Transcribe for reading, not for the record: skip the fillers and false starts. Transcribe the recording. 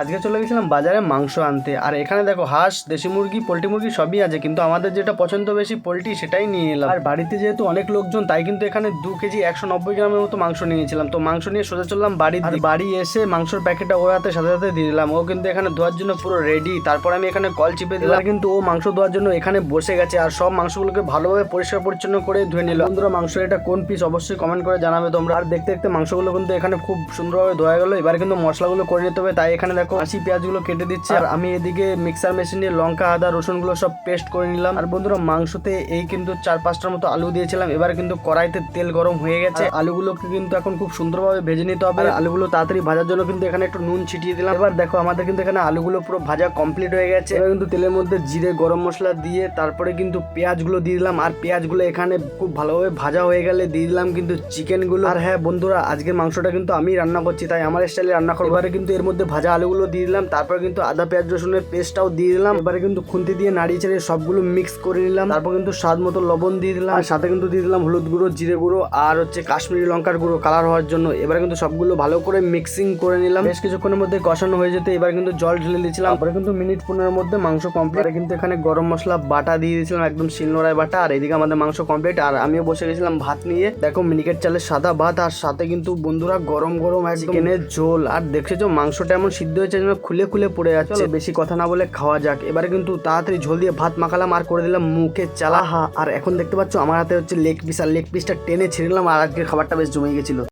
আজকে চলে গেছিলাম বাজারে মাংস আনতে, আর এখানে দেখো হাঁস, দেশি মুরগি, পোলট্রি মুরগি সবই আছে, কিন্তু আমাদের যেটা পছন্দ বেশি পোলট্রি সেটাই নিয়ে এলাম। আর বাড়িতে যেহেতু অনেক লোকজন তাই কিন্তু এখানে 2 কেজি 190 গ্রামের মতো মাংস নিয়েছিলাম। তো মাংস নিয়ে সোজা চললাম বাড়ি। আর বাড়ি এসে মাংসর প্যাকেটটা ওর হাতে সাথে সাথে দিয়ে দিলাম। ও কিন্তু এখানে ধোয়ার জন্য পুরো রেডি। তারপর আমি এখানে কল চিপে দিলাম, কিন্তু ও মাংস ধোয়ার জন্য এখানে বসে গেছে আর সব মাংসগুলোকে ভালোভাবে পরিষ্কার পরিচ্ছন্ন করে ধুয়ে নিল। বন্ধুরা, মাংস এটা কোন পিস অবশ্যই কমেন্ট করে জানাবে তোমরা। আর দেখতে দেখতে মাংসগুলো কিন্তু এখানে খুব সুন্দরভাবে ধোয়া গেল। এবার কিন্তু মশলাগুলো করে নিতে হবে, তাই এখানে দেখো আশি পেঁয়াজগুলো কেটে দিচ্ছে, আর আমি এদিকে মিক্সার মেশিন দিয়ে লঙ্কা, আদা, রসুনগুলো সব পেস্ট করে নিলাম। আর বন্ধুরা, মাংসতে এই কিন্তু 4-5টার মতো আলু দিয়েছিলাম। এবার কিন্তু কড়াইতে তেল গরম হয়ে গেছে। আলুগুলোকে কিন্তু এখন খুব সুন্দরভাবে ভেজে নিতে হবে। আলুগুলো তাড়াতাড়ি ভাজার জন্য কিন্তু এখানে একটু নুন ছিটিয়ে দিলাম। এবার দেখো আমাদের কিন্তু এখানে আলুগুলো পুরো ভাজা কমপ্লিট হয়ে গেছে। এবার কিন্তু তেলের মধ্যে জিরে, গরম মশলা দিয়ে তারপরে কিন্তু পেঁয়াজগুলো দিয়ে দিলাম। আর পেঁয়াজগুলো এখানে খুব ভালোভাবে ভাজা হয়ে গেলে দিয়ে দিলাম কিন্তু চিকেনগুলো। আর হ্যাঁ বন্ধুরা, আজকের মাংসটা কিন্তু আমি রান্না করছি, তাই আমার স্টাইলে রান্না করবো। এবারে কিন্তু এর মধ্যে ভাজা আলুগুলো দিয়ে দিলাম, তারপর কিন্তু আদা, পেঁয়াজ, রসুনের পেস্টটাও দিয়ে দিলাম। এবারে কিন্তু খুন্তি দিয়ে নাড়িয়ে চেড়ে সবগুলো মিক্স করে নিলাম। তারপর কিন্তু স্বাদ মতো লবণ দিয়ে দিলাম, আর সাথে কিন্তু দিয়ে দিলাম হলুদ গুঁড়ো, জিরে গুঁড়ো আর কাশ্মীরি লঙ্কার গুঁড়ো কালার হওয়ার জন্য। এবারে কিন্তু সবগুলো ভালো করে মিক্সিং করে নিলাম। বেশ কিছুক্ষণের মধ্যে কষানো হয়ে যেতে এবার কিন্তু জল ঢেলে দিয়েছিলাম। তারপরে কিন্তু মিনিট 15 মধ্যে মাংস কমপ্লিট। কিন্তু এখানে গরম মশলা বাটা দিয়ে দিয়েছিলাম, একদম শিলনোড়ায় বাটা। আর এদিকে আমাদের মাংস কমপ্লিট, আর আমিও বসে গেছিলাম ভাত নিয়ে। দেখো মিনিকেট চালের সাদা ভাত, আর সাথে কিন্তু বন্ধুরা গরম গরম চিকেনের ঝোল। আর দেখেছো মাংসটা এমন সিদ্ধ হয়েছে যেন খুলে খুলে পড়ে যাচ্ছে। বেশি কথা না বলে খাওয়া যাক। এবারে কিন্তু তাড়াতাড়ি ঝোল দিয়ে ভাত মাখালাম আর করে দিলাম মুখে চালা। আর এখন দেখতে পাচ্ছ আমার হাতে লেগ পিস, আর লেগ পিসটা টেনে ছিঁড়লাম। আর আজকের খাবারটা বেশ জমে গেছিল।